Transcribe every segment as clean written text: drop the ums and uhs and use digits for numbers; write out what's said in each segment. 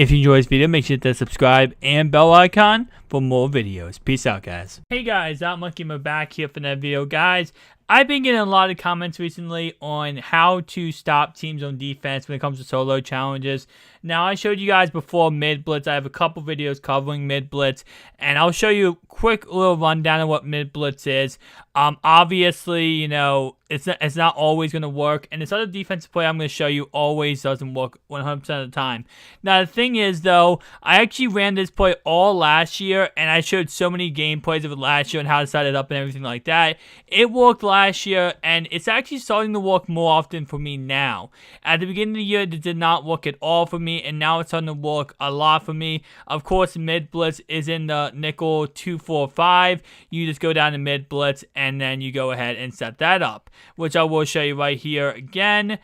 If you enjoyed this video, make sure to hit the subscribe and bell icon for more videos. Peace out, guys. Hey guys, I'm back here for another video. Guys, I've been getting a lot of comments recently on how to stop teams on defense when it comes to solo challenges. Now, I showed you guys before Mid Blitz. I have a couple videos covering Mid Blitz, and I'll show you a quick little rundown of what Mid Blitz is. Obviously, you know, it's not always going to work, and this other defensive play I'm going to show you always doesn't work 100% of the time. Now, the thing is, though, I actually ran this play all last year, and I showed so many gameplays of it last year and how to set it up and everything like that. It worked last year, and it's actually starting to work more often for me now. At the beginning of the year, it did not work at all for me, and now it's starting to work a lot for me. Of course, Mid Blitz is in the nickel 245. You just go down to Mid Blitz, and then you go ahead and set that up, which I will show you right here again.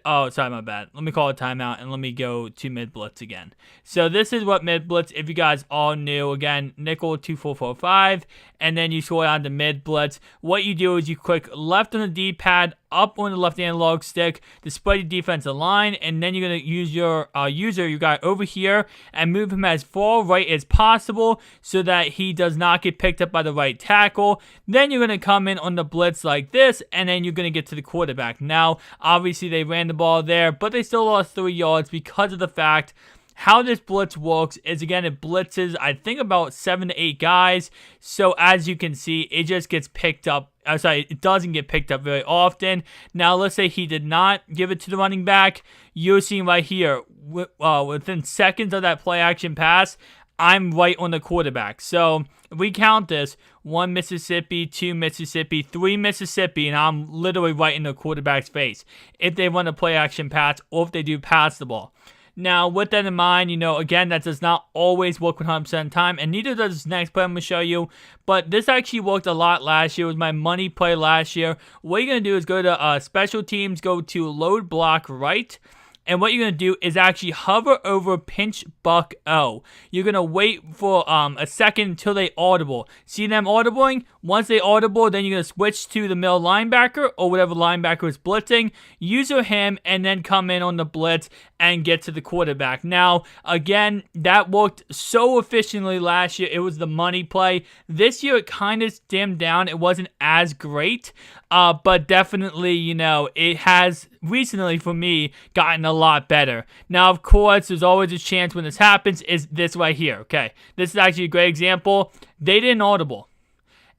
Oh, sorry, my bad. Let me call a timeout, and let me go to Mid Blitz again. So this is what Mid Blitz, if you guys all knew, again, nickel 2445, and then you scroll down to Mid Blitz. What you do is you click left on the D-pad, up on the left analog stick, display the defensive line, and then you're going to use your you got over here, and move him as far right as possible so that he does not get picked up by the right tackle. Then you're going to come in on the blitz like this, and then you're going to get to the quarterback. Now, obviously, they ran the ball there, but they still lost 3 yards because of the fact how this blitz works is, again, it blitzes, I think, about 7 to 8 guys. So, as you can see, it just gets picked up. It doesn't get picked up very often. Now, let's say he did not give it to the running back. You're seeing right here, within seconds of that play action pass, I'm right on the quarterback. So, if we count this, 1 Mississippi, 2 Mississippi, 3 Mississippi, and I'm literally right in the quarterback's face if they run a play action pass or if they do pass the ball. Now, with that in mind, you know, again, that does not always work 100% of the time, and neither does this next play I'm going to show you, but this actually worked a lot last year. It was my money play last year. What you're going to do is go to special teams, go to load block right, and what you're going to do is actually hover over pinch buck O. You're going to wait for a second until they audible. See them audibling? Once they audible, then you're going to switch to the middle linebacker or whatever linebacker is blitzing. User him and then come in on the blitz and get to the quarterback. Now, again, that worked so efficiently last year. It was the money play. This year, it kind of dimmed down. It wasn't as great, but definitely, you know, it has recently, for me, gotten a lot better. Now, of course, there's always a chance when this happens is this right here, okay? This is actually a great example. They didn't audible.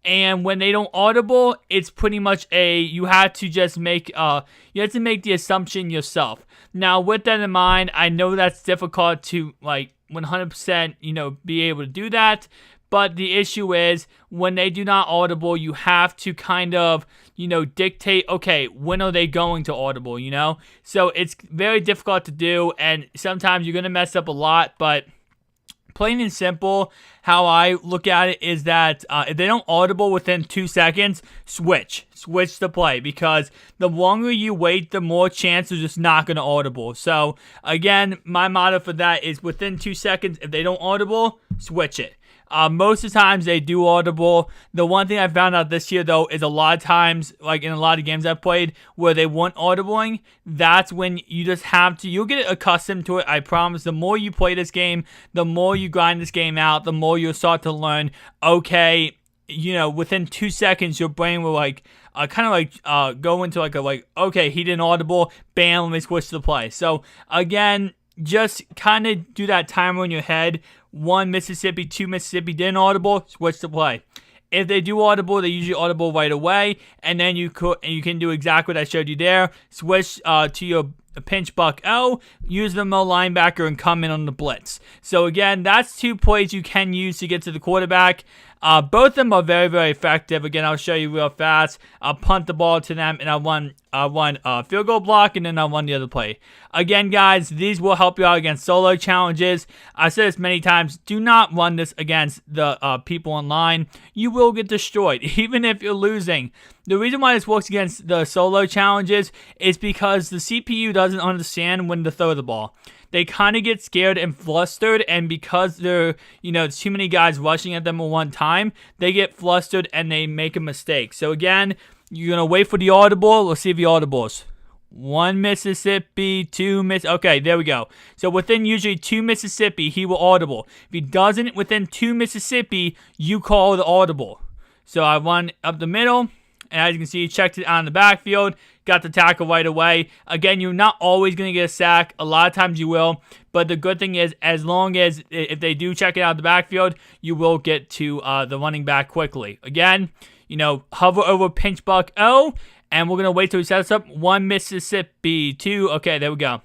And when they don't audible, it's pretty much you have to just make, you have to make the assumption yourself. Now, with that in mind, I know that's difficult to, like, 100%, you know, be able to do that. But the issue is, when they do not audible, you have to kind of, you know, dictate, okay, when are they going to audible, you know? So it's very difficult to do, and sometimes you're going to mess up a lot, but plain and simple, how I look at it is that if they don't audible within 2 seconds, switch the play, because the longer you wait, the more chance they're just not going to audible. So, again, my motto for that is within 2 seconds, if they don't audible, switch it. Most of the times they do audible. The one thing I found out this year, though, is a lot of times, like in a lot of games I've played, where they weren't audibling, that's when you just have to, you'll get accustomed to it, I promise. The more you play this game, the more you grind this game out, the more you'll start to learn, okay, you know, within 2 seconds, your brain will, like, kind of like go into okay, he didn't audible, bam, let me switch the play. So, again, just kind of do that timer in your head. 1 Mississippi, 2 Mississippi didn't audible, switch the play. If they do audible, they usually audible right away, and then you can do exactly what I showed you there. Switch to your pinch buck O, use the middle linebacker, and come in on the blitz. So again, that's 2 plays you can use to get to the quarterback. Both of them are very, very effective. Again, I'll show you real fast. I'll punt the ball to them, and I'll run field goal block, and then I'll run the other play. Again, guys, these will help you out against solo challenges. I've said this many times. Do not run this against the people online. You will get destroyed, even if you're losing. The reason why this works against the solo challenges is because the CPU doesn't understand when to throw the ball. They kind of get scared and flustered, and because there's too many guys rushing at them at one time, they get flustered and they make a mistake. So again, you're going to wait for the audible. Let's see if he audibles. 1 Mississippi, 2 Miss. Okay, there we go. So within usually 2 Mississippi, he will audible. If he doesn't within 2 Mississippi, you call the audible. So I run up the middle, and as you can see, he checked it on the backfield, got the tackle right away. Again, you're not always going to get a sack. A lot of times you will. But the good thing is, as long as if they do check it out of the backfield, you will get to the running back quickly. Again, hover over pinch buck O, and we're going to wait till he sets up 1 Mississippi, 2. Okay, there we go.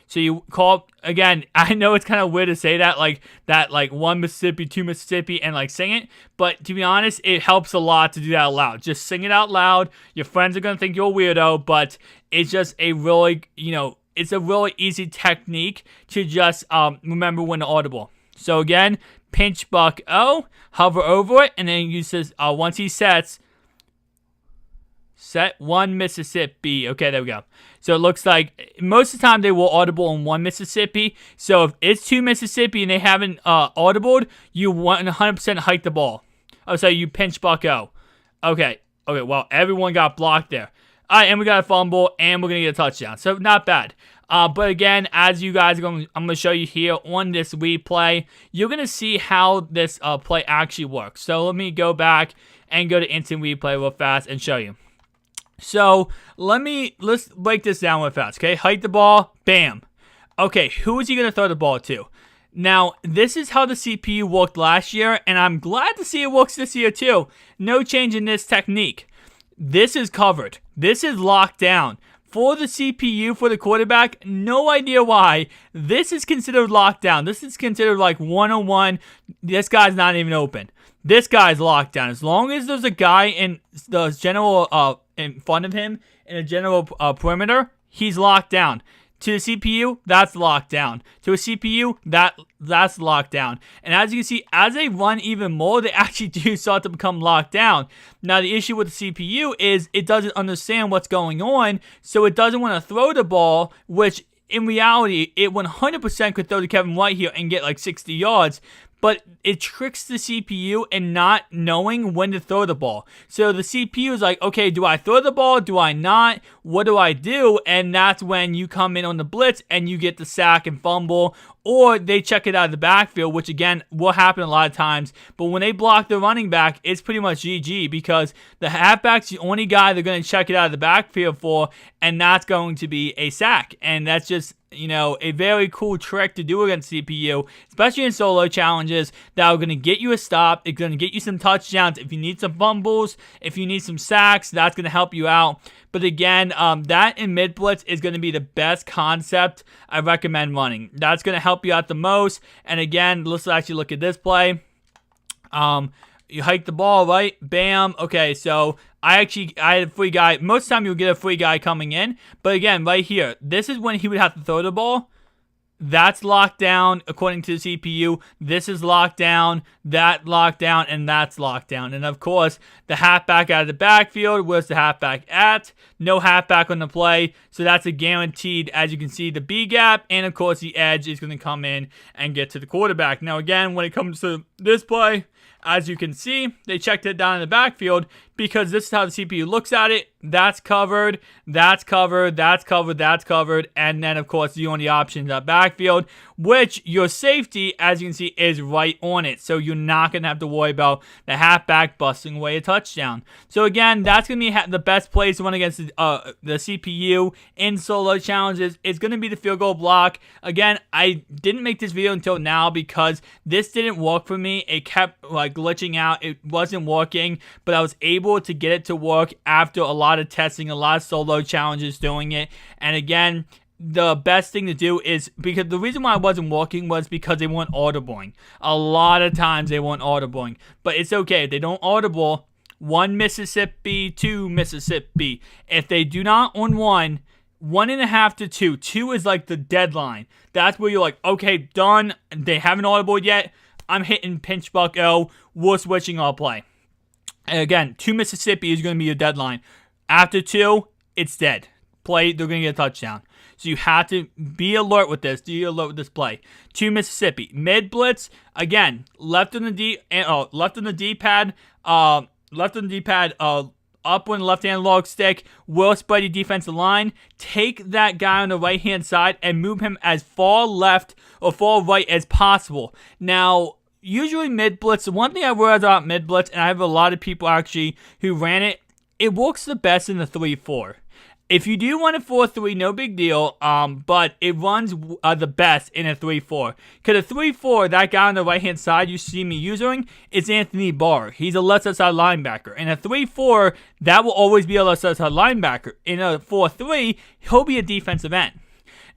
So you call, again, I know it's kind of weird to say that, like 1 Mississippi, 2 Mississippi, and like sing it. But to be honest, it helps a lot to do that out loud. Just sing it out loud. Your friends are going to think you're a weirdo, but it's just a really, it's a really easy technique to just remember when to audible. So again, pinch buck O, hover over it, and then you says, once he sets, set 1 Mississippi. Okay, there we go. So it looks like most of the time they will audible in 1 Mississippi. So if it's 2 Mississippi and they haven't audibled, you 100% hike the ball. Oh, so you pinch buck O. Okay, well, everyone got blocked there. All right, and we got a fumble, and we're going to get a touchdown. So not bad. But again, as you guys are going, I'm going to show you here on this replay, you're going to see how this play actually works. So let me go back and go to instant replay real fast and show you. So let's break this down real fast, okay? Hike the ball, bam. Okay, who is he going to throw the ball to? Now, this is how the CPU worked last year, and I'm glad to see it works this year too. No change in this technique. This is covered. This is locked down. For the CPU, for the quarterback, no idea why. This is considered locked down. This is considered like 1-on-1. This guy's not even open. This guy's locked down. As long as there's a guy in the general in front of him in a general perimeter, he's locked down. To the CPU, that's locked down. To a CPU, that's locked down. And as you can see, as they run even more, they actually do start to become locked down. Now, the issue with the CPU is it doesn't understand what's going on, so it doesn't want to throw the ball, which in reality, it 100% could throw to Kevin White here and get like 60 yards. But it tricks the CPU in not knowing when to throw the ball. So the CPU is like, okay, do I throw the ball? Do I not? What do I do? And that's when you come in on the blitz and you get the sack and fumble. Or they check it out of the backfield, which again will happen a lot of times. But when they block the running back, it's pretty much GG because the halfback's the only guy they're going to check it out of the backfield for, and that's going to be a sack. And that's just, a very cool trick to do against CPU, especially in solo challenges that are going to get you a stop. It's going to get you some touchdowns. If you need some fumbles, if you need some sacks, that's going to help you out. But again, that in Mid Blitz is going to be the best concept I recommend running. That's going to help you out the most. And again, let's actually look at this play. You hike the ball, right? Bam. Okay, so I had a free guy. Most of the time you'll get a free guy coming in. But again, right here, this is when he would have to throw the ball. That's locked down according to the CPU. This is locked down, that locked down, and that's locked down. And of course, the halfback out of the backfield, where's the halfback at? No halfback on the play. So that's a guaranteed, as you can see, the B gap. And of course, the edge is going to come in and get to the quarterback. Now again, when it comes to this play, as you can see, they checked it down in the backfield because this is how the CPU looks at it. That's covered, that's covered, that's covered, that's covered. And then, of course, the only option is that backfield, which your safety, as you can see, is right on it. So you're not going to have to worry about the halfback busting away a touchdown. So again, that's going to be the best place to run against the CPU in solo challenges. It's going to be the field goal block. Again, I didn't make this video until now because this didn't work for me. It kept like glitching out. It wasn't working, but I was able to get it to work after a lot of testing, a lot of solo challenges doing it. And again, the best thing to do is, because the reason why I wasn't working was because they weren't audibling. A lot of times they weren't audibling, but it's okay. If they don't audible, 1 Mississippi, 2 Mississippi. If they do not on 1.5 to 2. 2 is like the deadline. That's where you're like, okay, done. They haven't audible yet. I'm hitting pinch buck O. We're switching our play. And again, 2 Mississippi is going to be your deadline. After 2, it's dead. Play, they're going to get a touchdown. So you have to be alert with this. Be alert with this play. 2 Mississippi. Mid Blitz, again, left on the D-pad, up on the left analog stick will spread your defensive line. Take that guy on the right hand side and move him as far left or far right as possible. Now, usually mid blitz, the one thing I realized about mid blitz, and I have a lot of people actually who ran it, it works the best in the 3-4. If you do want a 4-3, no big deal, but it runs the best in a 3-4. Because a 3-4, that guy on the right-hand side you see me using, is Anthony Barr. He's a left side linebacker. In a 3-4, that will always be a left side linebacker. In a 4-3, he'll be a defensive end.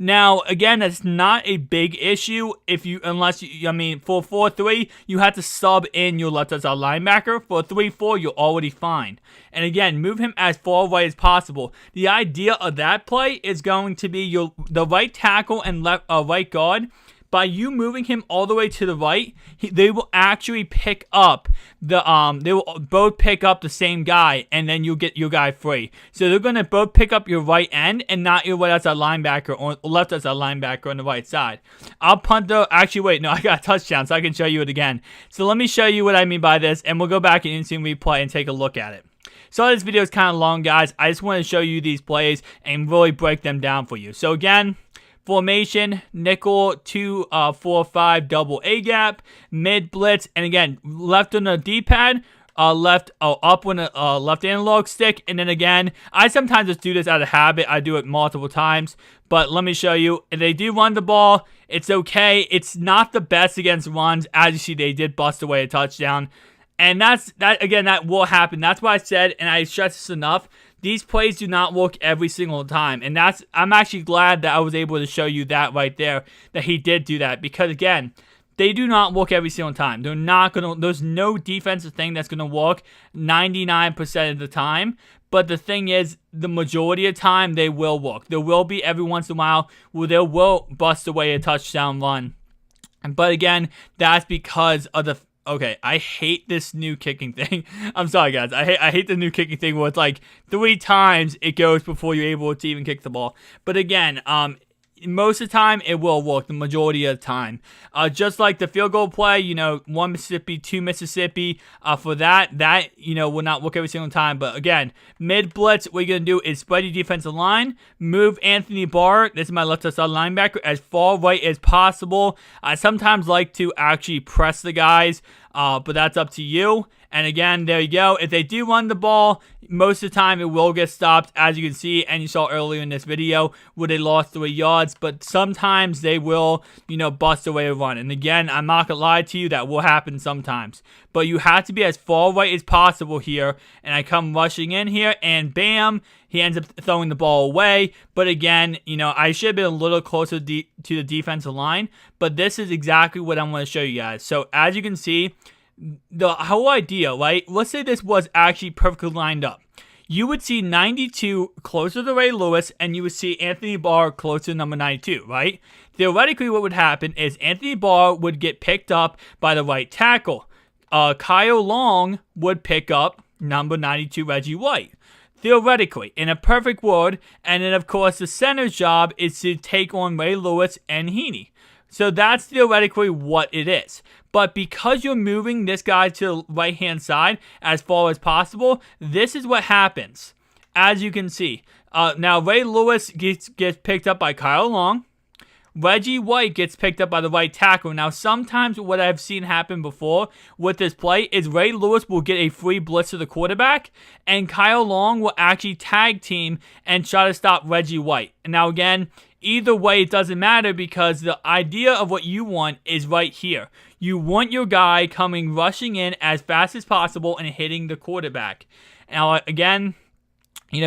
Now, again, that's not a big issue for 4-3, you have to sub in your left side linebacker. For 3-4, you're already fine. And again, move him as far right as possible. The idea of that play is going to be the right tackle and right guard. By you moving him all the way to the right, they will actually pick up they will both pick up the same guy, and then you'll get your guy free. So they're gonna both pick up your right end and not your right outside linebacker or left outside linebacker on the right side. I'll punt though. Actually, wait, no, I got a touchdown, so I can show you it again. So let me show you what I mean by this, and we'll go back and instant replay and take a look at it. So this video is kind of long, guys. I just want to show you these plays and really break them down for you. So again, formation, nickel, 2-4-5, double A gap, mid blitz, and again, left on the D-pad, up on the left analog stick, and then again, I sometimes just do this out of habit. I do it multiple times, but let me show you. If they do run the ball, it's okay. It's not the best against runs. As you see, they did bust away a touchdown, and that will happen. That's why I said, and I stress this enough, these plays do not work every single time, and I'm actually glad that I was able to show you that right there, that he did do that, because again, they do not work every single time. There's no defensive thing that's gonna work 99% of the time, but the thing is, the majority of the time, they will work. There will be every once in a while where they will bust away a touchdown run, but again, that's because of the okay, I hate this new kicking thing. I'm sorry, guys. I hate the new kicking thing where it's like 3 times it goes before you're able to even kick the ball. But again, most of the time it will work, the majority of the time. Just like the field goal play, 1 Mississippi, 2 Mississippi, for that will not work every single time. But again, mid blitz, what you're going to do is spread your defensive line, move Anthony Barr, this is my left side linebacker, as far right as possible. I sometimes like to actually press the guys, but that's up to you. And again, there you go. If they do run the ball, most of the time it will get stopped, as you can see, and you saw earlier in this video where they lost 3 yards. But sometimes they will, bust away a run. And again, I'm not gonna lie to you, that will happen sometimes. But you have to be as far right as possible here. And I come rushing in here, and bam, he ends up throwing the ball away. But again, I should have been a little closer to the defensive line. But this is exactly what I'm going to show you guys. So as you can see, the whole idea, right? Let's say this was actually perfectly lined up. You would see 92 closer to Ray Lewis, and you would see Anthony Barr closer to number 92, right? Theoretically, what would happen is Anthony Barr would get picked up by the right tackle. Kyle Long would pick up number 92, Reggie White. Theoretically, in a perfect world, and then of course the center's job is to take on Ray Lewis and Heaney. So that's theoretically what it is. But because you're moving this guy to the right-hand side as far as possible, this is what happens. As you can see. Now, Ray Lewis gets picked up by Kyle Long. Reggie White gets picked up by the right tackle. Now, sometimes what I've seen happen before with this play is Ray Lewis will get a free blitz to the quarterback, and Kyle Long will actually tag team and try to stop Reggie White. And now, again, either way, it doesn't matter because the idea of what you want is right here. You want your guy rushing in as fast as possible and hitting the quarterback. Now, again,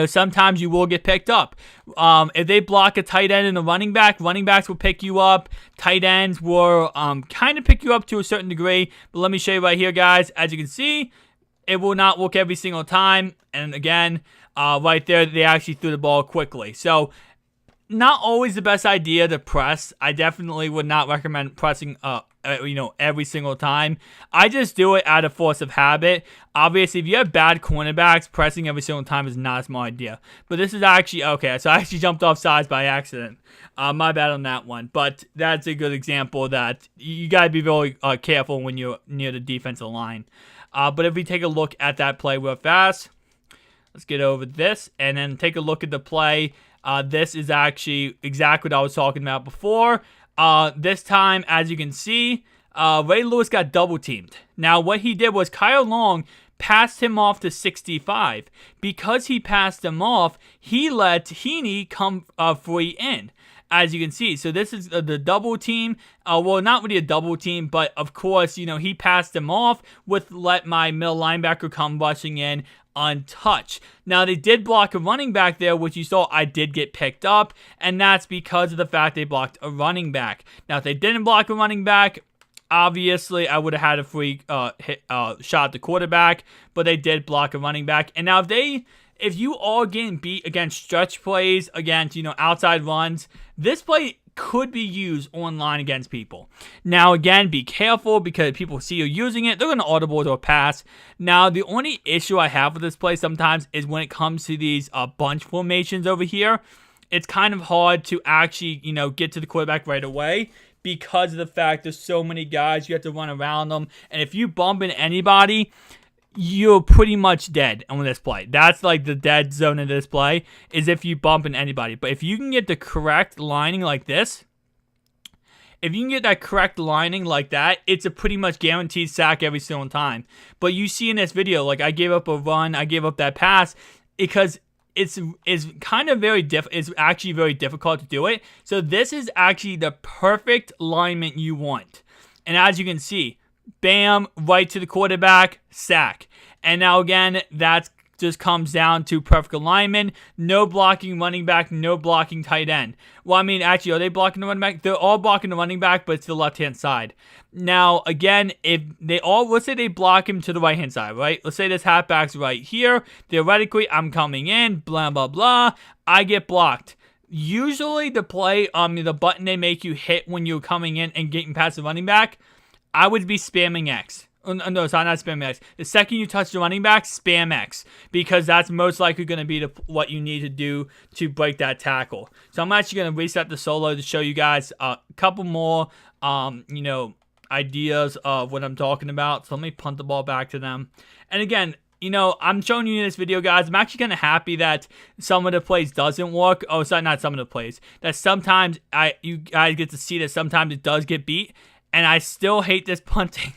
sometimes you will get picked up. If they block a tight end and a running backs will pick you up. Tight ends will kind of pick you up to a certain degree. But let me show you right here, guys. As you can see, it will not work every single time. And again, right there, they actually threw the ball quickly. So, not always the best idea to press. I definitely would not recommend pressing every single time. I just do it out of force of habit. Obviously, if you have bad cornerbacks, pressing every single time is not a smart idea. But this is actually, okay, so I actually jumped off sides by accident. My bad on that one. But that's a good example that you got to be very careful when you're near the defensive line. But if we take a look at that play real fast, Let's get over this and then take a look at the play. This is actually exactly what I was talking about before. This time, as you can see, Ray Lewis got double teamed. Now, what he did was Kyle Long passed him off to 65. Because he passed him off, he let Heaney come free in, as you can see. So this is the double team. Well, not really a double team, but of course, you know, he passed him off with let my middle linebacker come rushing in untouched. Now, they did block a running back there, which you saw I did get picked up, and that's because of the fact they blocked a running back. Now, if they didn't block a running back, obviously, I would have had a free shot at the quarterback, but they did block a running back. And now if you are getting beat against stretch plays, against, you know, outside runs, this play could be used online against people. Now, again, be careful because people see you using it, they're going to audible to a pass. Now, the only issue I have with this play sometimes is when it comes to these bunch formations over here, it's kind of hard to actually, you know, get to the quarterback right away, because of the fact there's so many guys, you have to run around them. And if you bump into anybody, you're pretty much dead on this play. That's like the dead zone of this play, is if you bump into anybody. But if you can get the correct lining like this, if you can get that correct lining like that, it's a pretty much guaranteed sack every single time. But you see in this video, like I gave up a run, I gave up that pass, because it's kind of it's actually very difficult to do it. So this is actually the perfect alignment you want. And as you can see, bam, right to the quarterback, sack. And now again, that just comes down to perfect alignment. No blocking running back, no blocking tight end. Well, I mean, actually, are they blocking the running back? They're all blocking the running back, but it's the left-hand side. Now, again, if they all, let's say they block him to the right-hand side, right? Let's say this halfback's right here. Theoretically, I'm coming in, blah, blah, blah. I get blocked. Usually, the play, the button they make you hit when you're coming in and getting past the running back, I would be spamming X. No, sorry, not spamming X. The second you touch the running back, spam X, because that's most likely going to be what you need to do to break that tackle. So I'm actually going to reset the solo to show you guys a couple more, ideas of what I'm talking about. So let me punt the ball back to them. And again, I'm showing you in this video, guys. I'm actually kind of happy that some of the plays doesn't work. Oh, sorry, not some of the plays. That sometimes you guys get to see that sometimes it does get beat. And I still hate this punting.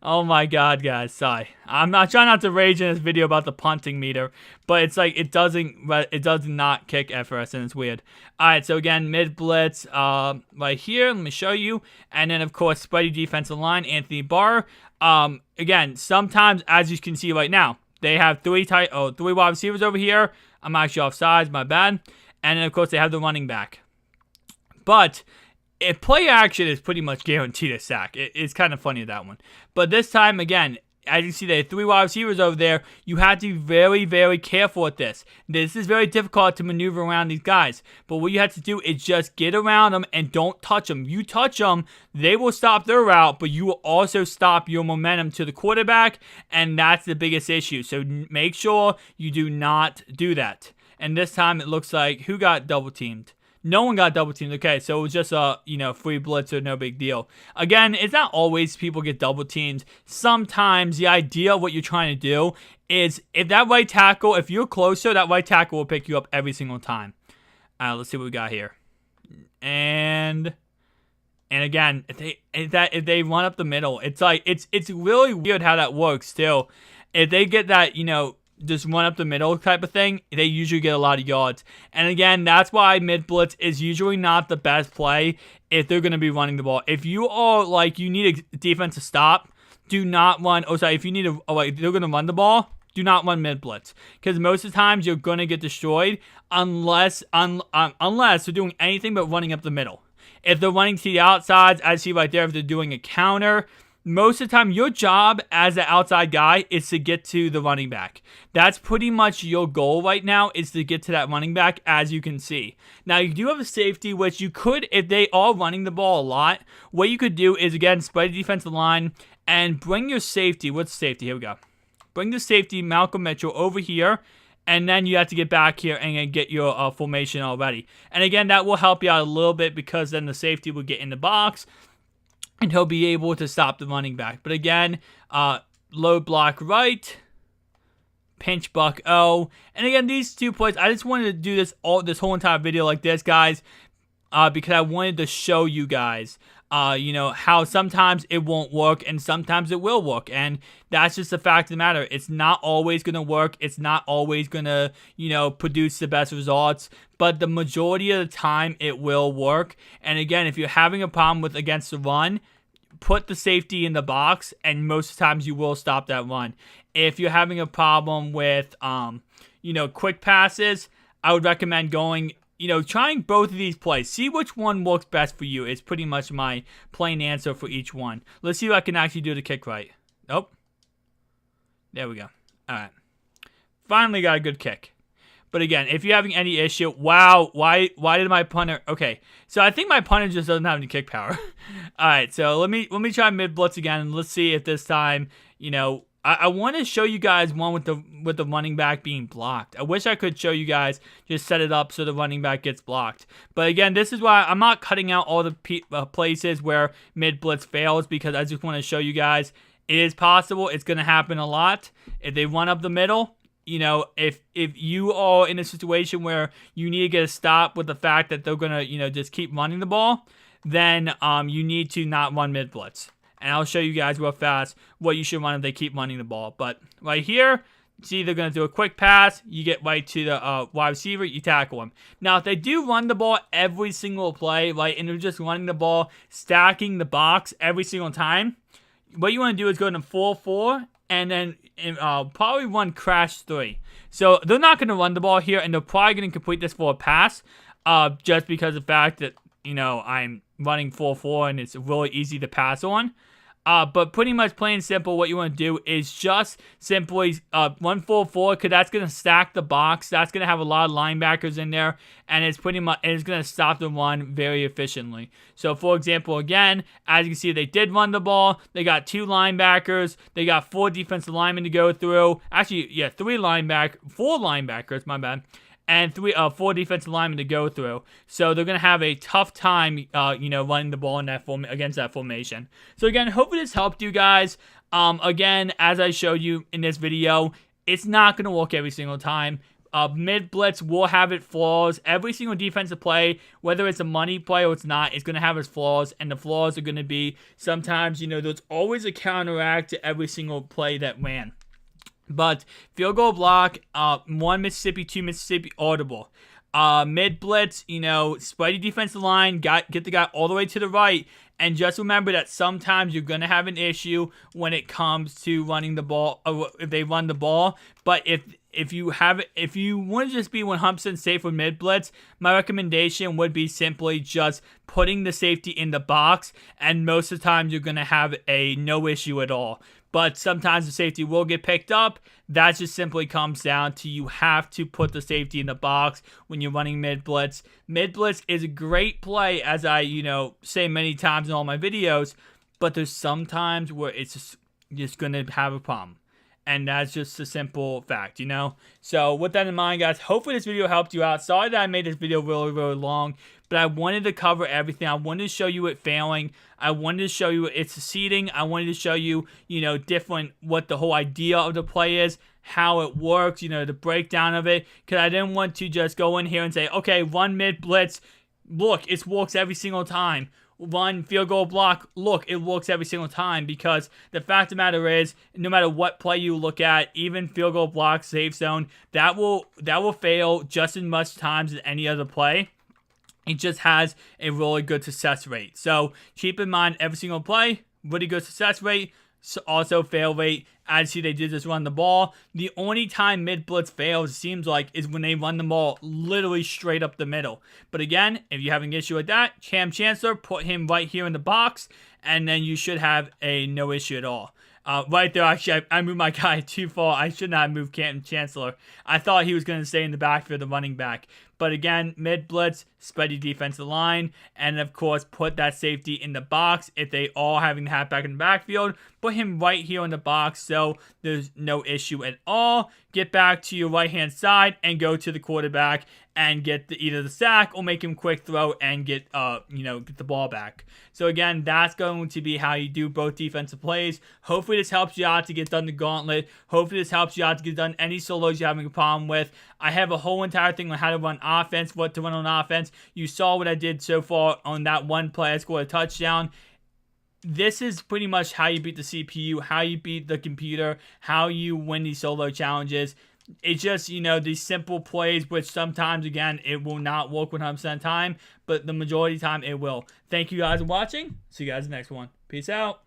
Oh my god, guys, sorry. I'm not trying not to rage in this video about the punting meter, but it's like it does not kick at first, and it's weird. Alright, so again, mid blitz right here, let me show you. And then of course, spready defensive line, Anthony Barr. Again, sometimes, as you can see right now, they have three wide receivers over here. I'm actually offsides, my bad. And then of course they have the running back. But if play action is pretty much guaranteed a sack. It's kind of funny, that one. But this time, again, as you see, there are three wide receivers over there. You have to be very, very careful with this. This is very difficult to maneuver around these guys. But what you have to do is just get around them and don't touch them. You touch them, they will stop their route, but you will also stop your momentum to the quarterback, and that's the biggest issue. So make sure you do not do that. And this time, it looks like, who got double teamed? No one got double teamed. Okay, so it was just a, free blitz or no big deal. Again, it's not always people get double teamed. Sometimes the idea of what you're trying to do is if that right tackle, if you're closer, that right tackle will pick you up every single time. Let's see what we got here. And again, if they run up the middle, it's like it's really weird how that works too. If they get that, just run up the middle type of thing, they usually get a lot of yards. And again, that's why mid blitz is usually not the best play if they're going to be running the ball. If you are like, you need a defense to stop, do not run. If you need they're going to run the ball, do not run mid blitz, because most of the times you're going to get destroyed unless they're doing anything but running up the middle. If they're running to the outsides, as you see right there, if they're doing a counter, most of the time, your job as an outside guy is to get to the running back. That's pretty much your goal right now, is to get to that running back, as you can see. Now, you do have a safety, which you could, if they are running the ball a lot, what you could do is, again, spread the defensive line and bring your safety. What's safety? Here we go. Bring the safety, Malcolm Mitchell, over here, and then you have to get back here and get your formation already. And again, that will help you out a little bit, because then the safety will get in the box, and he'll be able to stop the running back. But again, low block right, pinch buck O. And again, these 2 plays, I just wanted to do this whole entire video like this, guys, because I wanted to show you guys, you know, how sometimes it won't work and sometimes it will work. And that's just the fact of the matter. It's not always going to work. It's not always going to, you know, produce the best results. But the majority of the time, it will work. And again, if you're having a problem with against the run, put the safety in the box, and most of the times you will stop that run. If you're having a problem with, you know, quick passes, I would recommend going, you know, trying both of these plays. See which one works best for you. It's pretty much my plain answer for each one. Let's see if I can actually do the kick right. Oh. There we go. All right. Finally got a good kick. But again, if you're having any issue, wow, why did my punter? Okay, so I think my punter just doesn't have any kick power. All right, so let me try mid blitz again, and let's see if this time, you know, I want to show you guys one with the running back being blocked. I wish I could show you guys, just set it up so the running back gets blocked. But again, this is why I'm not cutting out all the places where mid blitz fails, because I just want to show you guys it is possible. It's going to happen a lot. If they run up the middle, you know, if you are in a situation where you need to get a stop with the fact that they're going to, you know, just keep running the ball, then you need to not run mid blitz. And I'll show you guys real fast what you should run if they keep running the ball. But right here, see, they're going to do a quick pass. You get right to the wide receiver. You tackle him. Now, if they do run the ball every single play, right, and they're just running the ball, stacking the box every single time, what you want to do is go to 4-4 and then probably run crash 3. So they're not going to run the ball here, and they're probably going to complete this for a pass just because of the fact that, you know, I'm running 4-4 and it's really easy to pass on. But pretty much plain and simple, what you want to do is just simply run 4-4, because that's going to stack the box. That's going to have a lot of linebackers in there, and it's pretty much going to stop the run very efficiently. So, for example, again, as you can see, they did run the ball. They got 2 linebackers. They got 4 defensive linemen to go through. Actually, yeah, 4 linebackers, my bad. And 4 defensive linemen to go through. So they're going to have a tough time, you know, running the ball in that against that formation. So again, hopefully this helped you guys. Again, as I showed you in this video, it's not going to work every single time. Mid blitz will have its flaws. Every single defensive play, whether it's a money play or it's not, is going to have its flaws. And the flaws are going to be sometimes, you know, there's always a counteract to every single play that ran. But field goal block, 1 Mississippi, 2 Mississippi, audible. Mid blitz, you know, spread your defensive line, get the guy all the way to the right, and just remember that sometimes you're gonna have an issue when it comes to running the ball, or if they run the ball. But if you want to just be 100% safe with mid blitz, my recommendation would be simply just putting the safety in the box, and most of the time you're gonna have a no issue at all. But sometimes the safety will get picked up. That just simply comes down to you have to put the safety in the box when you're running mid blitz. Mid blitz is a great play, as I, you know, say many times in all my videos, but there's some times where it's just going to have a problem. And that's just a simple fact, you know? So with that in mind, guys, hopefully this video helped you out. Sorry that I made this video really, really long, but I wanted to cover everything. I wanted to show you it failing. I wanted to show you it succeeding. I wanted to show you, you know, what the whole idea of the play is, how it works, you know, the breakdown of it. Because I didn't want to just go in here and say, okay, run mid blitz. Look, it works every single time. Run field goal block, look, it works every single time, because the fact of the matter is, no matter what play you look at, even field goal block, safe zone, that will fail just as much times as any other play. It just has a really good success rate. So keep in mind, every single play, really good success rate, also fail rate. As you see, they did just run the ball. The only time mid blitz fails, it seems like, is when they run the ball literally straight up the middle. But again, if you have an issue with that, Cam Chancellor, put him right here in the box, and then you should have a no issue at all. Right there, actually, I moved my guy too far. I should not have moved Cam Chancellor. I thought he was going to stay in the backfield, the running back. But again, mid blitz, spread your defensive line, and of course, put that safety in the box. If they are having the halfback in the backfield, put him right here in the box so there's no issue at all. Get back to your right-hand side and go to the quarterback and get either the sack or make him quick throw and get get the ball back. So again, that's going to be how you do both defensive plays. Hopefully this helps you out to get done the gauntlet. Hopefully this helps you out to get done any solos you're having a problem with. I have a whole entire thing on how to run offense, what to run on offense. You saw what I did so far on that one play. I scored a touchdown. This is pretty much how you beat the CPU, how you beat the computer, how you win these solo challenges. It's just, these simple plays, which sometimes, again, it will not work 100% of the time, but the majority of the time it will. Thank you guys for watching. See you guys in the next one. Peace out.